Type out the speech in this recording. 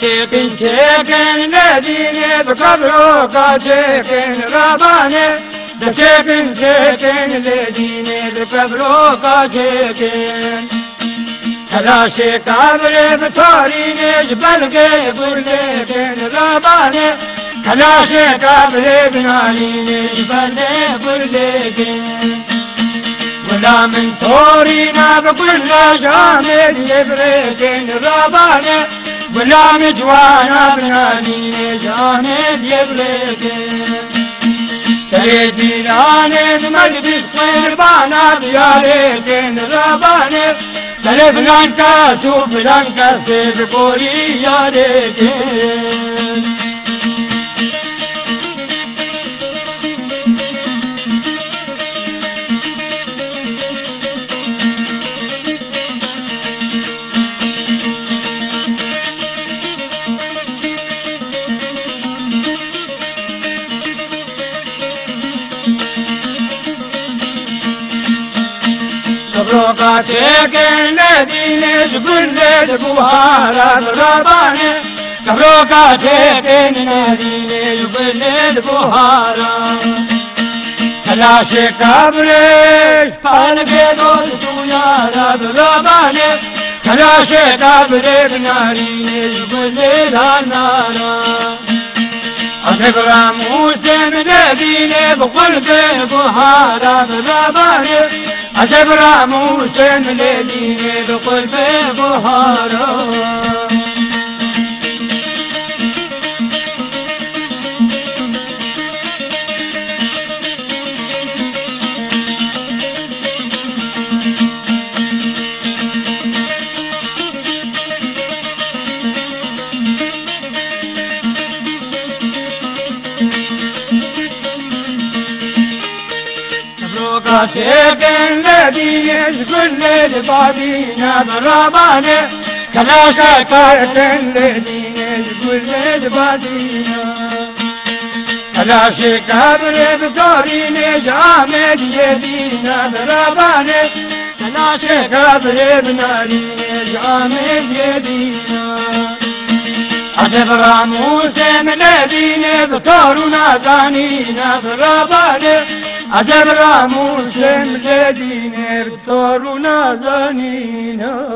چکن ندینه بقبرو کا چکن رابانه چکن ندینه بقبرو کا چکن تلاش قبر بتارینه جبلگه بلکن رابانه تلاش قبر بنارینه جبلگه بلکن ولا من تورينا بكل جامد يبركن ربانه ولا مجوانا بناني جامد يبركن سيدينان مجلس قربانا بياركن ربانه سلفلان كاسو بلان كاسب قولي ياركن روكا چکن ندینه جبل بوهارا ربانه روكا چکن ندینه جبل بوهارا تلاش قبرش پالگه دوستو یارا ربانه تلاش قبر بنارینه جبل دانارا عذب راموسم ندینه بقلب بوهارا ربانه عجب راموس مليني بقلب بهارا چکن ندینه جبل بادینا برابانه کلاشا کارتن ندینه جبل بادینا کلاش قبر بدارینه جامد یدینا برابانه کلاش قبر بنارینه جامد یدینا عذب راموس ملدینه بطارو نازانینا برابانه عذب راموس ملدینه بطارو نازانینا